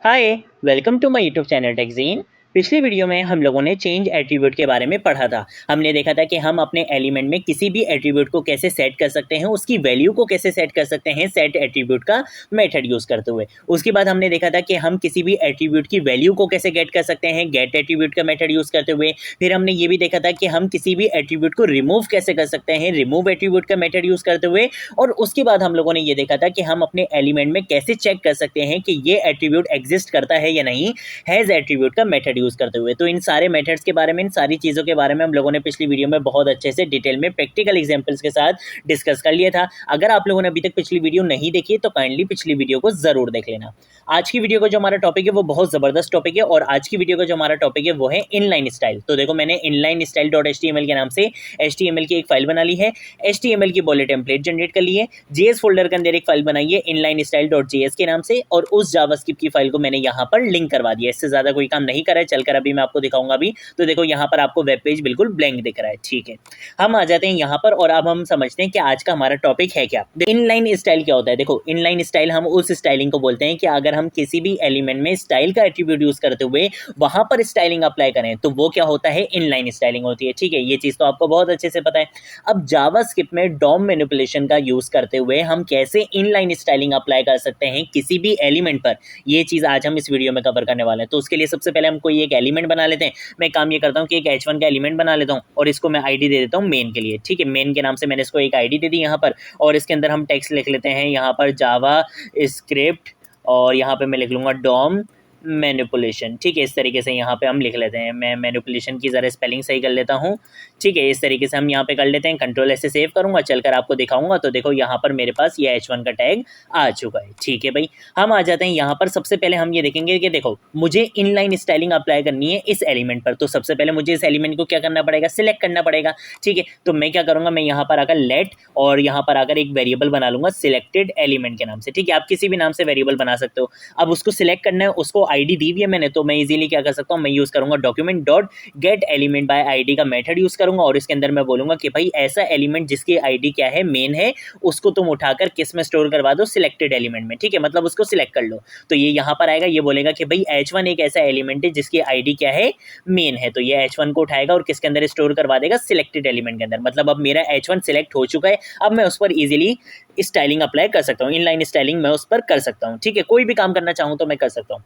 Hi, welcome to my YouTube channel Techgene. पिछली video में हम लोगों ने चेंज एट्रीब्यूट के बारे में पढ़ा था। हमने देखा था कि हम अपने एलिमेंट में किसी भी एट्रीब्यूट को कैसे सेट कर सकते हैं, उसकी वैल्यू को कैसे सेट कर सकते हैं सेट एट्रीब्यूट का मेथड यूज करते हुए। उसके बाद हमने देखा था कि हम किसी भी एट्रीब्यूट की वैल्यू को कैसे गेट कर सकते हैं गेट एट्रीब्यूट का मेथड यूज करते हुए। फिर हमने ये भी देखा था कि हम किसी भी एट्रीब्यूट को रिमूव कैसे कर सकते हैं रिमूव एट्रीब्यूट का मेथड यूज करते हुए। और उसके बाद हम लोगों ने ये देखा था कि हम अपने एलिमेंट में कैसे चेक कर सकते हैं कि ये एट्रीब्यूट एग्जिस्ट करता है या नहीं हैज एट्रीब्यूट का मेथड यूज करते हुए। तो इन सारे मेथड्स के बारे में, इन सारी चीजों के बारे में हम लोगों ने पिछली वीडियो में बहुत अच्छे से डिटेल में प्रैक्टिकल एग्जांपल्स के साथ डिस्कस कर लिया था। अगर आप लोगों ने अभी तक पिछली वीडियो नहीं देखी तो काइंडली पिछली वीडियो को जरूर देख लेना। आज की वीडियो का जो हमारा टॉपिक है वो बहुत जबरदस्त टॉपिक है और आज की वीडियो का जो हमारा टॉपिक है वो है इनलाइन स्टाइल। तो देखो, मैंने इनलाइन स्टाइल .html के नाम से HTML की एक फाइल बना ली है। HTML की बॉडी टेम्पलेट जनरेट कर ली है। JS फोल्डर के अंदर एक फाइल बनाई है इनलाइन स्टाइल .js के नाम से, और उस जावास्क्रिप्ट की फाइल को मैंने यहाँ पर लिंक करवा दिया। इससे ज्यादा कोई काम नहीं करा है। चलकर अभी मैं आपको दिखाऊंगा भी। तो देखो, यहाँ पर आपको वेब पेज बिल्कुल ब्लैंक दिख रहा है। ठीक है, हम आ जाते हैं यहाँ पर और अब हम समझते हैं कि आज का हमारा टॉपिक है क्या। इनलाइन स्टाइल क्या होता है। देखो, इनलाइन स्टाइल हम उस स्टाइलिंग को बोलते हैं कि अगर हम किसी भी एलिमेंट में स्टाइल का एट्रीब्यूट यूज करते हुए वहां पर स्टाइलिंग अप्लाई करें तो वो क्या होता है, इनलाइन स्टाइलिंग होती है। ठीक है, ये चीज तो आपको बहुत अच्छे से पता है। अब जावास्क्रिप्ट में डॉम मैनिपुलेशन का यूज करते हुए हम कैसे इनलाइन स्टाइलिंग अप्लाई कर सकते हैं किसी भी एलिमेंट पर, ये चीज आज हम इस वीडियो में कवर करने वाले हैं। तो उसके लिए सबसे पहले हम कोई एक एलिमेंट बना लेते हैं। मैं काम ये करता हूँ कि एक H1 का एलिमेंट बना लेता हूँ और इसको मैं आईडी दे देता हूँ मेन के लिए। ठीक है, मेन के नाम से मैंने इसको एक आईडी दे दी यहाँ पर, और इसके अंदर हम टेक्स्ट लिख लेते हैं यहाँ पर जावा स्क्रिप्ट, और यहाँ पे मैं लिख लूंगा डॉम मैनिपुलेशन। ठीक है, इस तरीके से यहाँ पे हम लिख लेते हैं। मैं मैनिपुलेशन की ज़रा स्पेलिंग सही कर लेता हूँ। ठीक है, इस तरीके से हम यहाँ पे कर लेते हैं। कंट्रोल ऐसे सेव करूँगा, चलकर आपको दिखाऊंगा। तो देखो, यहाँ पर मेरे पास ये H1 का टैग आ चुका है। ठीक है भाई, हम आ जाते हैं यहाँ पर। सबसे पहले हम ये देखेंगे कि देखो, मुझे इनलाइन स्टाइलिंग अप्लाई करनी है इस एलिमेंट पर। तो सबसे पहले मुझे इस एलिमेंट को क्या करना पड़ेगा, सिलेक्ट करना पड़ेगा। ठीक है, तो मैं क्या करूँगा, मैं यहाँ पर आकर लेट और यहाँ पर आकर एक वेरिएबल बना लूंगा सिलेक्टेड एलिमेंट के नाम से। ठीक है, आप किसी भी नाम से वेरिएबल बना सकते हो। अब उसको सिलेक्ट करना है, उसको आईडी दी हुई है मैंने, तो मैं इजीली क्या कर सकता हूँ, मैं यूज करूंगा document dot gate element by ID का मेथड यूज करूंगा, और इसके अंदर मैं बोलूंगा कि भाई ऐसा एलिमेंट जिसकी आईडी क्या है, मेन है, उसको तुम उठाकर किस में स्टोर करवा दो, सिलेक्टेड एलिमेंट में। ठीक है, मतलब उसको सिलेक्ट कर लो। तो ये यहाँ पर आएगा, ये बोलेगा कि भाई H1 एक ऐसा एलिमेंट है जिसकी आईडी क्या है, मेन है। तो ये H1 को उठाएगा और किसके अंदर स्टोर करवा देगा, सिलेक्टेड एलिमेंट के अंदर। मतलब अब मेरा H1 सिलेक्ट हो चुका है। अब मैं उस पर इजीली स्टाइलिंग अप्लाई कर सकता हूँ, इनलाइन स्टाइलिंग मैं उस पर कर सकता हूँ। ठीक है, कोई भी काम करना चाहूँ तो मैं कर सकता हूँ।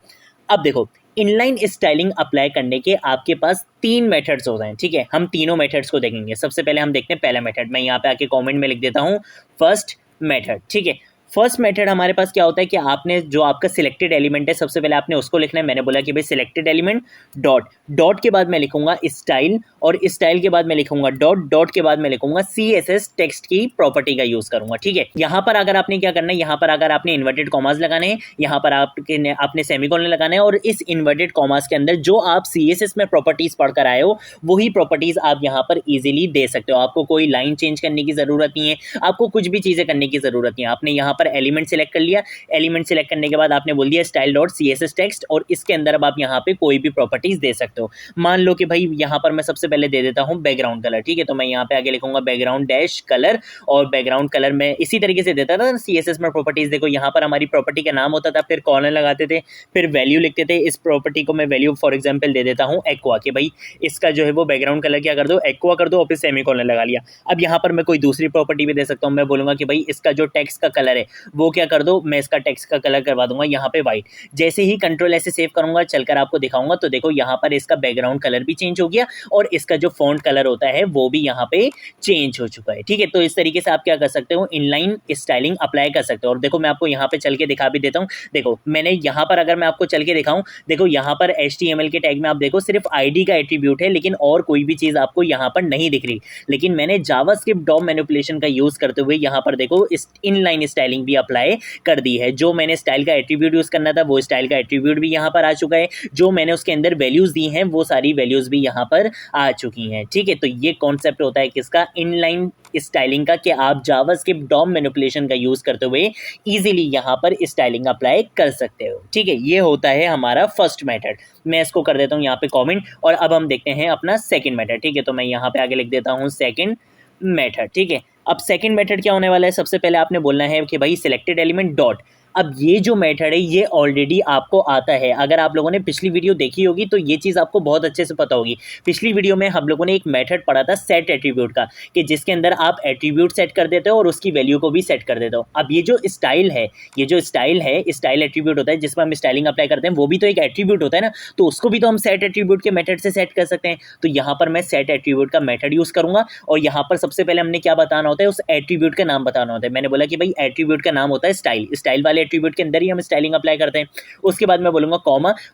अब देखो, इनलाइन स्टाइलिंग अप्लाई करने के आपके पास 3 मेथड्स होते हैं। ठीक है, हम तीनों मेथड्स को देखेंगे। सबसे पहले हम देखते हैं पहला मेथड। मैं यहाँ पे आके कमेंट में लिख देता हूँ फर्स्ट मेथड। ठीक है, फर्स्ट मेथड हमारे पास क्या होता है कि आपने जो आपका सिलेक्टेड एलिमेंट है, सबसे पहले आपने उसको लिखना है। मैंने बोला कि भाई सिलेक्टेड एलिमेंट डॉट डॉट के बाद मैं लिखूंगा स्टाइल, और स्टाइल के बाद मैं लिखूंगा डॉट डॉट के बाद मैं लिखूंगा CSS टेक्स्ट की प्रॉपर्टी का यूज करूंगा। ठीक है, यहाँ पर अगर आपने क्या करना है, यहाँ पर अगर आपने इन्वर्टेड कॉमास लगाने हैं, यहाँ पर आपने सेमीकोलन लगाना है, और इस इन्वर्टेड कॉमास के अंदर जो आप CSS में प्रॉपर्टीज पढ़कर आए हो वही प्रॉपर्टीज आप यहाँ पर इजीली दे सकते हो। आपको कोई लाइन चेंज करने की जरूरत नहीं है, आपको कुछ भी चीजें करने की जरूरत नहीं है। आपने यहाँ पर एलिमेंट सिलेक्ट कर लिया, एलिमेंट सिलेक्ट करने के बाद आपने बोल दिया स्टाइल डॉट CSS टेक्स्ट, और इसके अंदर अब आप यहाँ पे कोई भी प्रॉपर्टीज दे सकते हो। मान लो कि भाई यहाँ पर मैं सबसे पहले दे देता हूँ बैकग्राउंड कलर। ठीक है, तो मैं यहाँ पे आगे लिखूंगा बैकग्राउंड डैश कलर, और बैकग्राउंड कलर में इसी तरीके से देता था CSS में प्रॉपर्टीज। देखो, यहाँ पर हमारी प्रॉपर्टी का नाम होता था, फिर कॉर्नर लगाते थे, फिर वैल्यू लिखते थे। इस प्रॉपर्टी को मैं वैल्यू फॉर एग्जाम्पल दे देता हूँ एक्वा, कि भाई इसका जो है वो बैकग्राउंड कलर क्या कर दो, एक्वा कर दो, और फिर सेमीकोलन लगा लिया। अब यहाँ पर मैं कोई दूसरी प्रॉपर्टी भी दे सकता हूँ। मैं बोलूंगा कि भाई इसका जो टेक्स्ट का कलर है वो क्या कर दो, मैं इसका टेक्स्ट का कलर करवा दूंगा यहाँ पे व्हाइट। जैसे ही कंट्रोल ऐसे सेव करूंगा, चलकर आपको दिखाऊंगा, तो देखो यहाँ पर इसका बैकग्राउंड कलर भी चेंज हो गया, और इसका जो फॉन्ट कलर होता है वो भी यहाँ पे चेंज हो चुका है। ठीक है, तो इस तरीके से आप क्या कर सकते हो, इनलाइन स्टाइलिंग अप्लाई कर सकते हो। और देखो, मैं आपको यहाँ पे चल के दिखा भी देता हूँ। देखो, मैंने यहाँ पर अगर मैं आपको चल के दिखाऊं, देखो यहाँ पर HTML के टैग में आप देखो सिर्फ आईडी का एट्रीब्यूट है, लेकिन और कोई भी चीज आपको यहाँ पर नहीं दिख रही। लेकिन मैंने जावास्क्रिप्ट डॉम मैनिपुलेशन का यूज करते हुए यहाँ पर देखो इस इनलाइन स्टाइलिंग भी अप्लाई कर दी है। जो मैंने स्टाइल का एट्रीब्यूट यूज करना था वो स्टाइल का एट्रीब्यूट भी यहाँ पर आ चुका है। जो मैंने उसके अंदर वैल्यूज दी हैं वो सारी वैल्यूज भी यहाँ पर आ चुकी हैं। ठीक है, तो ये कॉन्सेप्ट होता है किसका, इनलाइन स्टाइलिंग का, कि आप जावास्क्रिप्ट डॉम मैनिपुलेशन का यूज करते हुए इजीली यहाँ पर स्टाइलिंग अप्लाई कर सकते हो। ठीक है, ये होता है हमारा फर्स्ट मेथड। मैं इसको कर देता हूँ यहाँ पे कमेंट, और अब हम देखते हैं अपना सेकंड मेथड। ठीक है, तो मैं यहाँ पे आगे लिख देता हूँ सेकंड मेथड। ठीक है, अब सेकंड मेथड क्या होने वाला है, सबसे पहले आपने बोलना है कि भाई सिलेक्टेड एलिमेंट डॉट अब ये जो मेथड है ये ऑलरेडी आपको आता है, अगर आप लोगों ने पिछली वीडियो देखी होगी तो ये चीज़ आपको बहुत अच्छे से पता होगी। पिछली वीडियो में हम लोगों ने एक मेथड पढ़ा था सेट एट्रीब्यूट का, कि जिसके अंदर आप एट्रीब्यूट सेट कर देते हो और उसकी वैल्यू को भी सेट कर देते हो। अब ये जो स्टाइल है, स्टाइल एट्रीब्यूट होता है जिसमें हम स्टाइलिंग अप्लाई करते हैं, वो भी तो एक एट्रीब्यूट होता है ना, तो उसको भी तो हम सेट एट्रीब्यूट के मेथड से सेट कर सकते हैं। तो यहाँ पर मैं सेट एट्रीब्यूट का मेथड यूज करूंगा और यहाँ पर सबसे पहले हमने क्या बताना होता है, उस एट्रीब्यूट का नाम बताना होता है। मैंने बोला कि भाई एट्रीब्यूट का नाम होता है स्टाइल वाले एट्रीब्यूट के अंदर ही हम स्टाइलिंग अप्लाई करते हैं। उसके बाद मैं बोलूंगा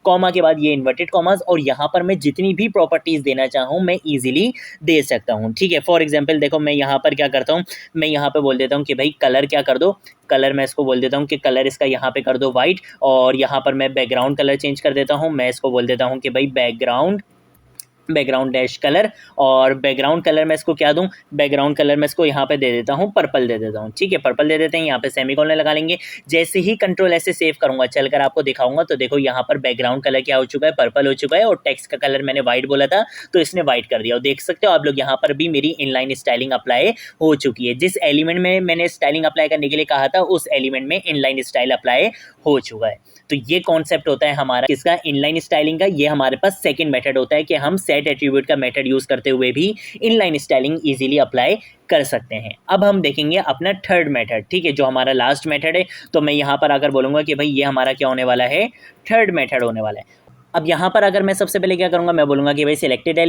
कॉमा के बाद ये इन्वर्टेड कॉमास, और यहाँ पर मैं जितनी भी प्रॉपर्टीज देना चाहूँ मैं इजीली दे सकता हूँ। ठीक है, फॉर एग्जाम्पल देखो मैं यहाँ पर क्या करता हूँ, मैं यहाँ पे बोल देता हूँ कि भाई कलर क्या कर दो, कलर मैं इसको बोल देता हूँ कि कलर इसका यहाँ पे कर दो वाइट, और यहाँ पर मैं बैकग्राउंड कलर चेंज कर देता हूँ, मैं इसको बोल देता हूँ कि भाई बैकग्राउंड डैश कलर, और बैकग्राउंड कलर मैं इसको क्या दूं, बैकग्राउंड कलर मैं इसको यहाँ पे दे देता हूँ पर्पल दे देता हूँ। ठीक है, पर्पल दे देते हैं, यहाँ पे सेमीकोलन लगा लेंगे। जैसे ही कंट्रोल ऐसे सेव करूंगा, चलकर आपको दिखाऊंगा, तो देखो यहाँ पर बैकग्राउंड कलर क्या हो चुका है, पर्पल हो चुका है, और टेक्स्ट का कलर मैंने व्हाइट बोला था तो इसने व्हाइट कर दिया। और देख सकते हो आप लोग यहाँ पर भी मेरी इनलाइन स्टाइलिंग अप्लाई हो चुकी है। जिस एलिमेंट में मैंने स्टाइलिंग अप्लाई करने के लिए कहा था उस एलिमेंट में इनलाइन स्टाइल अप्लाई हो चुका है। तो ये कॉन्सेप्ट होता है हमारा किसका, इनलाइन स्टाइलिंग का। ये हमारे पास सेकंड मेथड होता है कि हम सेट एट्रीब्यूट का मेथड यूज करते हुए भी इनलाइन स्टाइलिंग इजीली अप्लाई कर सकते हैं। अब हम देखेंगे अपना थर्ड मेथड, ठीक है, जो हमारा लास्ट मेथड है। तो मैं यहाँ पर आकर बोलूंगा कि भाई ये हमारा क्या होने वाला है, थर्ड मेथड होने वाला है। अब यहाँ पर अगर मैं सबसे पहले क्या करूँगा, मैं बोलूँगा कि भाई सिलेक्टेड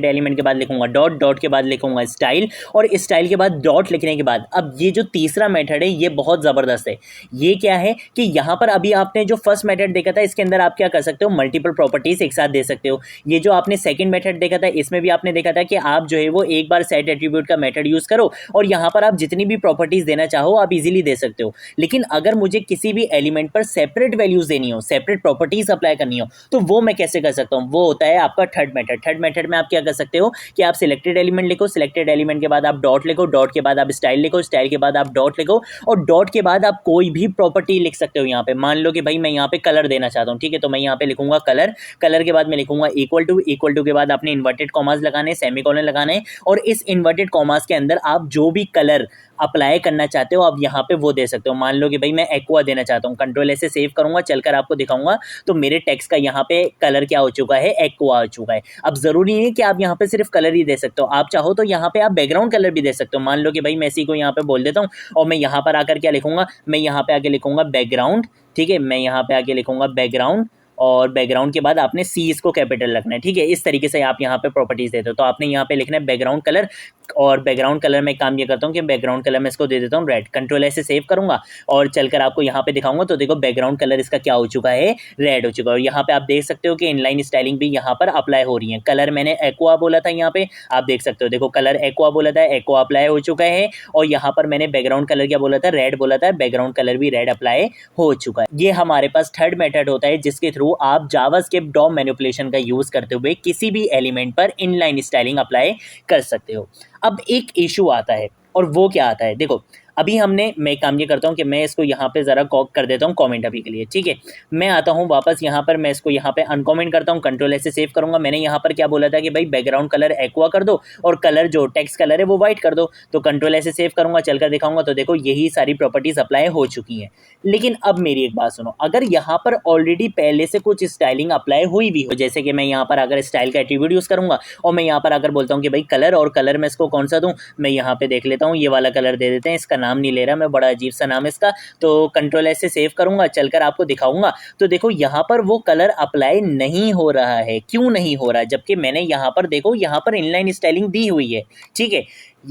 एलिमेंट के बाद लिखूंगा डॉट के बाद लिखूंगा स्टाइल, और स्टाइल के बाद डॉट लिखने के बाद अब ये जो तीसरा मेथड है ये बहुत ज़बरदस्त है। ये क्या है कि यहाँ पर अभी आपने जो फर्स्ट मेथड देखा था इसके अंदर आप क्या कर सकते हो, मल्टीपल प्रॉपर्टीज एक साथ दे सकते हो। ये जो आपने सेकंड मेथड देखा था इसमें भी आपने देखा था कि आप जो है वो एक बार सेट एट्रीब्यूट का मेथड यूज़ करो और यहाँ पर आप जितनी भी प्रॉपर्टीज देना चाहो आप इजीली दे सकते हो। लेकिन अगर मुझे किसी भी एलिमेंट पर सेपरेट वैल्यूज देनी हो, सेपरेट प्रॉपर्टीज अप्लाई करनी हो, तो वो मैं कैसे कर सकता हूं, वो होता है आपका थर्ड मेथड। थर्ड मेथड में आप क्या कर सकते हो कि आप सिलेक्टेड एलिमेंट लिखो, सिलेक्टेड एलिमेंट के बाद आप डॉट लिखो, डॉट के बाद आप स्टाइल लिखो, स्टाइल के बाद आप डॉट लिखो, और डॉट के बाद आप कोई भी प्रॉपर्टी लिख सकते हो। यहाँ पे मान लो कि भाई मैं यहाँ पे कलर देना चाहता हूँ, ठीक है, तो मैं यहाँ पे लिखूंगा कलर, कलर के बाद मैं लिखूंगा इक्वल टू के बाद आपने इन्वर्टेड कॉमास लगाने, सेमीकोलन लगाने हैं, और इस इन्वर्टेड कॉमास के अंदर आप जो भी कलर अप्लाई करना चाहते हो आप यहाँ पे वो दे सकते हो। मान लो कि भाई मैं एक्वा देना चाहता हूँ, कंट्रोल ऐसे सेव करूंगा, चलकर आपको दिखाऊंगा, तो मेरे टेक्स्ट का यहाँ पे कलर क्या हो चुका है, एक्वा हो चुका है। अब जरूरी नहीं है कि आप यहाँ पे सिर्फ कलर ही दे सकते हो, आप चाहो तो यहाँ पे आप बैकग्राउंड कलर भी दे सकते हो। मान लो कि भाई मैं इसी को यहाँ पे बोल देता हूँ और मैं यहाँ पर आकर क्या लिखूंगा, मैं यहाँ पे आके लिखूंगा बैकग्राउंड, ठीक है, मैं यहाँ पे आके लिखूंगा बैकग्राउंड, और बैकग्राउंड के बाद आपने सी इसको कैपिटल रखना है, ठीक है। इस तरीके से आप यहाँ पे प्रॉपर्टीज देते हो, तो आपने यहाँ पे लिखना है बैकग्राउंड कलर, और बैकग्राउंड कलर में काम ये करता हूँ कि बैकग्राउंड कलर में इसको दे देता हूँ रेड। कंट्रोल ऐसे सेव करूंगा और चलकर आपको यहाँ पे दिखाऊंगा, तो देखो बैकग्राउंड कलर इसका क्या हो चुका है, रेड हो चुका है। और यहाँ पे आप देख सकते हो कि इनलाइन स्टाइलिंग भी यहाँ पर अप्लाई हो रही है। कलर मैंने एक्वा बोला था, यहाँ पे आप देख सकते हो, देखो कलर एक्वा बोला था, एक्वा अप्लाई हो चुका है, और यहाँ पर मैंने बैकग्राउंड कलर क्या बोला था, रेड बोला था, बैकग्राउंड कलर भी रेड अप्लाई हो चुका है। ये हमारे पास थर्ड मेथड होता है जिसके थ्रू आप जावास्क्रिप्ट डॉम मैनिपुलेशन का यूज करते हुए किसी भी एलिमेंट पर इनलाइन स्टाइलिंग अप्लाई कर सकते हो। अब एक इशू आता है, और वो क्या आता है, देखो अभी मैं काम ये करता हूँ कि मैं इसको यहाँ पे ज़रा कॉक कर देता हूँ कमेंट अभी के लिए, ठीक है। मैं आता हूँ वापस यहाँ पर, मैं इसको यहाँ पे अनकमेंट करता हूँ, कंट्रोल ऐसे सेव करूँगा। मैंने यहाँ पर क्या बोला था कि भाई बैकग्राउंड कलर एक्वा कर दो और कलर जो टेक्स्ट कलर है वो वाइट कर दो, तो कंट्रोल ऐसे सेव करूँगा, चलकर दिखाऊंगा, तो देखो यही सारी प्रॉपर्टीज अप्लाई हो चुकी हैं। लेकिन अब मेरी एक बात सुनो, अगर यहाँ पर ऑलरेडी पहले से कुछ स्टाइलिंग अप्लाई हुई भी हो, जैसे कि मैं यहाँ पर अगर स्टाइल का एट्रीब्यूट यूज़ करूँगा और मैं यहाँ पर अगर बोलता हूँ कि भाई कलर, और कलर में इसको कौन सा दूँ, मैं यहाँ पे देख लेता हूँ, ये वाला कलर दे देते हैं, इसका नाम नहीं ले रहा मैं, बड़ा अजीब सा नाम है इसका, तो कंट्रोल ऐसे सेव करूंगा, चलकर आपको दिखाऊंगा, तो देखो यहाँ पर वो कलर अप्लाई नहीं हो रहा है। क्यों नहीं हो रहा है, जबकि मैंने यहाँ पर देखो यहाँ पर इनलाइन स्टाइलिंग दी हुई है, ठीक है,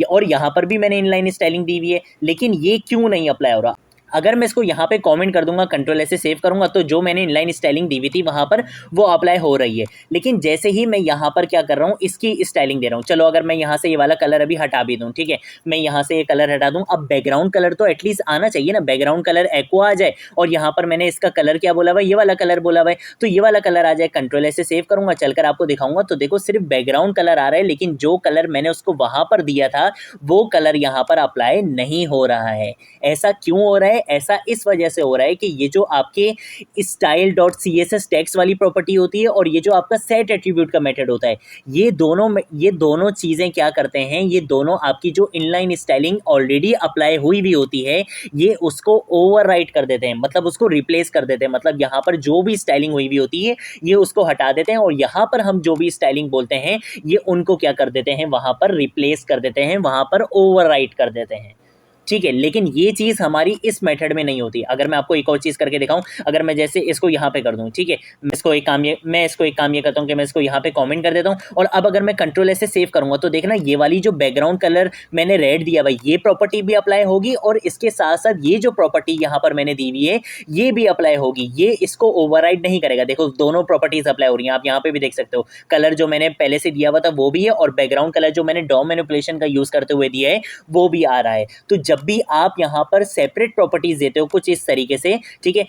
और यहाँ पर भी मैंने इनलाइन स्टाइलिंग दी हुई है, लेकिन ये क्यों नहीं अप्लाई हो रहा। अगर मैं इसको यहाँ पे कमेंट कर दूंगा, कंट्रोल ऐसे सेव करूंगा, तो जो मैंने इनलाइन स्टाइलिंग दी हुई थी वहां पर वो अप्लाई हो रही है। लेकिन जैसे ही मैं यहाँ पर क्या कर रहा हूँ, इसकी स्टाइलिंग दे रहा हूँ, चलो अगर मैं यहाँ से ये वाला कलर अभी हटा भी दूँ, ठीक है, मैं यहाँ से ये कलर हटा दूँ, अब बैकग्राउंड कलर तो एटलीस्ट आना चाहिए ना, बैकग्राउंड कलर एक्वा आ जाए, और यहाँ पर मैंने इसका कलर क्या बोला भाई, ये वाला कलर बोला भाई, तो ये वाला कलर आ जाए। कंट्रोल ऐसे सेव करूंगा, चलकर आपको दिखाऊंगा, तो देखो सिर्फ बैकग्राउंड कलर आ रहा है, लेकिन जो कलर मैंने उसको वहां पर दिया था वो कलर यहाँ पर अप्लाई नहीं हो रहा है। ऐसा क्यों हो रहा है, ऐसा इस वजह से हो रहा है कि ये जो आपके स्टाइल डॉट CSS टेक्स्ट वाली प्रॉपर्टी होती है और ये जो आपका सेट एट्रीब्यूट का मेथड होता है, ये दोनों चीज़ें क्या करते हैं, ये दोनों आपकी जो इनलाइन स्टाइलिंग ऑलरेडी अप्लाई हुई भी होती है ये उसको ओवरराइट कर देते हैं, मतलब उसको रिप्लेस कर देते हैं। मतलब यहाँ पर जो भी स्टाइलिंग हुई भी होती है ये उसको हटा देते हैं और यहाँ पर हम जो भी स्टाइलिंग बोलते हैं ये उनको क्या कर देते हैं, वहाँ पर रिप्लेस कर देते हैं, वहाँ पर ओवरराइट कर देते हैं। ठीक है, लेकिन ये चीज़ हमारी इस मेथड में नहीं होती। अगर मैं आपको एक और चीज़ करके दिखाऊं, अगर मैं जैसे इसको यहाँ पे कर दूं, ठीक है, मैं इसको एक काम ये करता हूँ कि मैं इसको यहाँ पे कमेंट कर देता हूँ और अब अगर मैं कंट्रोल ऐसे सेव करूंगा तो देखना ये वाली जो बैकग्राउंड कलर मैंने रेड दिया भाई ये प्रॉपर्टी भी अप्लाई होगी और इसके साथ साथ ये जो प्रॉपर्टी यहाँ पर मैंने दी हुई है ये भी अप्लाई होगी, ये इसको ओवरराइड नहीं करेगा। देखो दोनों प्रॉपर्टीज अप्लाई हो रही हैं, आप यहाँ पे भी देख सकते हो। कलर जो मैंने पहले से दिया हुआ था वो भी है और बैकग्राउंड कलर जो मैंने डॉम मैनिपुलेशन का यूज करते हुए दिया है वो भी आ रहा है। तो जब भी आप यहाँ पर सेपरेट प्रॉपर्टीज देते हो कुछ इस तरीके से, ठीक है,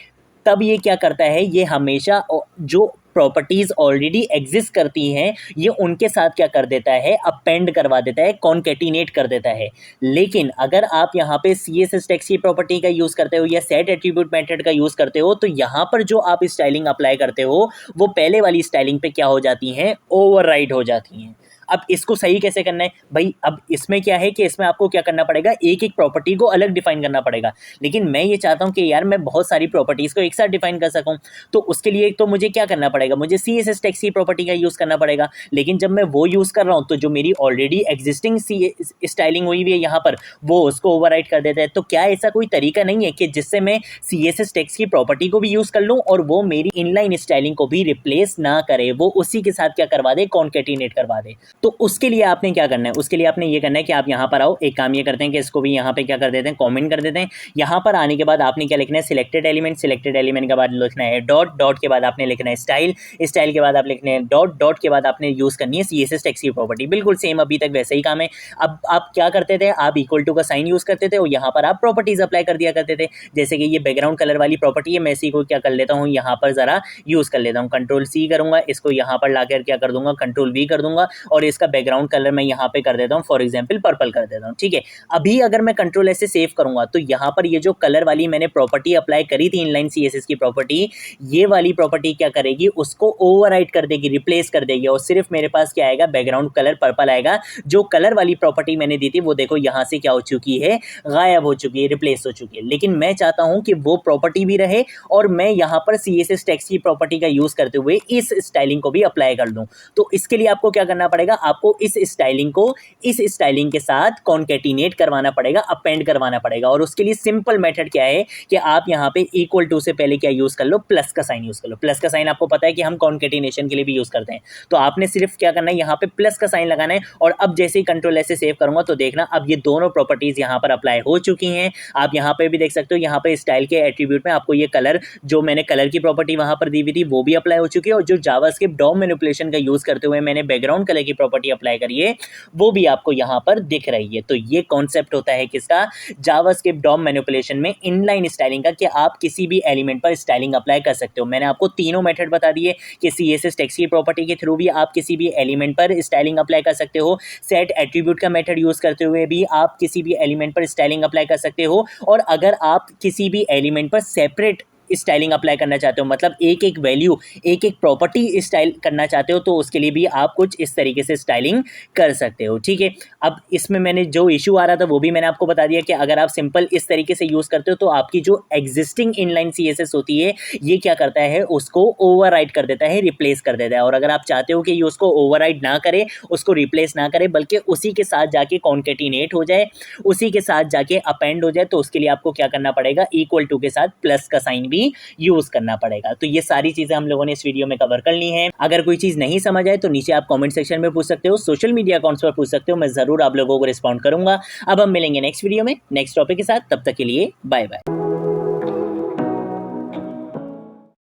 तब ये क्या करता है, ये हमेशा जो प्रॉपर्टीज ऑलरेडी एग्जिस्ट करती हैं ये उनके साथ क्या कर देता है, अपेंड करवा देता है, कॉन्केटिनेट कर देता है। लेकिन अगर आप यहाँ पे CSS टेक्स्ट की प्रॉपर्टी का यूज करते हो या सेट एट्रीब्यूट मेथड का यूज करते हो तो यहाँ पर जो आप स्टाइलिंग अप्लाई करते हो वो पहले वाली स्टाइलिंग पे क्या हो जाती हैं, ओवरराइड हो जाती हैं। अब इसको सही कैसे करना है भाई, अब इसमें क्या है कि इसमें आपको क्या करना पड़ेगा, एक एक प्रॉपर्टी को अलग डिफाइन करना पड़ेगा। लेकिन मैं ये चाहता हूँ कि यार मैं बहुत सारी प्रॉपर्टीज को एक साथ डिफाइन कर सकूँ, तो उसके लिए तो मुझे क्या करना पड़ेगा, मुझे CSS टेक्स्ट की प्रॉपर्टी का यूज़ करना पड़ेगा। लेकिन जब मैं वो यूज़ कर रहा हूँ तो जो मेरी ऑलरेडी एग्जिस्टिंग स्टाइलिंग हुई हुई है यहाँ पर वो उसको ओवरराइड कर देता है। तो क्या ऐसा कोई तरीका नहीं है कि जिससे मैं CSS टेक्स्ट की प्रॉपर्टी को भी यूज़ कर लूँ और वो मेरी इनलाइन स्टाइलिंग को भी रिप्लेस ना करे, वो उसी के साथ क्या करवा दे, कॉन्केटिनेट करवा दे। तो उसके लिए आपने क्या करना है, उसके लिए आपने ये करना है कि आप यहाँ पर आओ, एक काम ये करते हैं कि इसको भी यहाँ पे क्या कर देते हैं, कमेंट कर देते हैं। यहाँ पर आने के बाद आपने क्या लिखना है, सिलेक्टेड एलिमेंट के बाद लिखना है डॉट के बाद आपने लिखना है स्टाइल के बाद आप लिखने हैं डॉट के बाद आपने यूज़ करनी है CSS टेक्स्ट की प्रॉपर्टी। बिल्कुल सेम अभी तक वैसे ही काम है। अब आप क्या करते थे, आप इक्वल टू का साइन यूज़ करते थे और यहाँ पर आप प्रॉपर्टीज अप्लाई कर दिया करते थे। जैसे कि ये बैकग्राउंड कलर वाली प्रॉपर्टी है, मैं इसी को क्या कर लेता हूँ, यहाँ पर ज़रा यूज़ कर लेता हूँ, Ctrl+C करूँगा, इसको यहाँ पर लाकर क्या कर दूंगा, Ctrl+V कर दूंगा और इसका बैकग्राउंड कलर मैं यहाँ पे कर देता हूँ, फॉर एग्जांपल पर्पल कर देता हूँ। ठीक है, अभी अगर मैं कंट्रोल ऐसे सेव करूंगा तो यहाँ पर ये जो कलर वाली मैंने प्रॉपर्टी अप्लाई करी थी इनलाइन CSS की प्रॉपर्टी, ये वाली प्रॉपर्टी क्या करेगी, उसको ओवरराइड कर देगी, रिप्लेस कर देगी और सिर्फ मेरे पास क्या आएगा, बैकग्राउंड कलर पर्पल आएगा। जो कलर वाली प्रॉपर्टी मैंने दी थी वो देखो यहाँ से क्या हो चुकी है, गायब हो चुकी है, रिप्लेस हो चुकी है। लेकिन मैं चाहता हूँ कि वो प्रॉपर्टी भी रहे और मैं यहाँ पर CSS टेक्स्ट की प्रॉपर्टी का यूज करते हुए इस स्टाइलिंग को भी अप्लाई कर दूँ। तो इसके लिए आपको क्या करना पड़ेगा, आपको इस स्टाइलिंग को इस स्टाइलिंग के साथ कॉन्केटिनेट करवाना पड़ेगा, अपेंड करवाना पड़ेगा। और उसके लिए सिंपल मेथड क्या है कि आप यहाँ पे इक्वल टू से पहले क्या यूज कर लो, प्लस का साइन यूज कर लो। प्लस का साइन आपको पता है कि हम कॉन्केटिनेशन के लिए भी यूज करते हैं। तो आपने सिर्फ क्या करना है, यहाँ पे प्लस का साइन लगाना है और अब जैसे ही कंट्रोल ऐसे सेव करूंगा तो देखना अब ये दोनों प्रॉपर्टीज यहाँ पर अप्लाई हो चुकी हैं। आप यहाँ पे भी देख सकते हो, यहाँ पे स्टाइल के एट्रीब्यूट में आपको ये कलर, जो मैंने कलर की प्रॉपर्टी वहां पर दी हुई थी वो भी अप्लाई हो चुकी है और जो जावास्क्रिप्ट डॉम मैनिपुलेशन का यूज करते हुए मैंने बैकग्राउंड कलर की प्रॉपर्टी अप्लाई करी है वो भी आपको यहाँ पर दिख रही है। तो ये कॉन्सेप्ट होता है किसका, जावास्क्रिप्ट डॉम मैनिपुलेशन में इनलाइन स्टाइलिंग का, कि आप किसी भी एलिमेंट पर स्टाइलिंग अप्लाई कर सकते हो। मैंने आपको तीनों मेथड बता दिए कि CSS टेक्स्ट की प्रॉपर्टी के थ्रू भी आप किसी भी एलिमेंट पर स्टाइलिंग अप्लाई कर सकते हो, सेट एट्रीब्यूट का मेथड यूज करते हुए भी आप किसी भी एलिमेंट पर स्टाइलिंग अप्लाई कर सकते हो, और अगर आप किसी भी एलिमेंट पर सेपरेट स्टाइलिंग अप्लाई करना चाहते हो, मतलब एक एक वैल्यू, एक एक प्रॉपर्टी स्टाइल करना चाहते हो, तो उसके लिए भी आप कुछ इस तरीके से स्टाइलिंग कर सकते हो। ठीक है, अब इसमें मैंने जो इशू आ रहा था वो भी मैंने आपको बता दिया कि अगर आप सिंपल इस तरीके से यूज करते हो तो आपकी जो एग्जिस्टिंग इनलाइन CSS होती है ये क्या करता है, उसको ओवरराइड कर देता है, रिप्लेस कर देता है। और अगर आप चाहते हो कि ये उसको ओवरराइड ना करे, उसको रिप्लेस ना करे, बल्कि उसी के साथ जाके कॉन्केटिनेट हो जाए, उसी के साथ जाके अपेंड हो जाए, तो उसके लिए आपको क्या करना पड़ेगा, इक्वल टू के साथ प्लस का साइन भी यूज करना पड़ेगा। तो ये सारी चीजें हम लोगों ने इस वीडियो में कवर कर ली हैं। अगर कोई चीज नहीं समझ आए तो नीचे आप कमेंट सेक्शन में पूछ सकते हो, सोशल मीडिया अकाउंट्स पर पूछ सकते हो, मैं जरूर आप लोगों को रिस्पॉन्ड करूंगा। अब हम मिलेंगे नेक्स्ट वीडियो में नेक्स्ट टॉपिक के साथ, तब तक के लिए बाय बाय।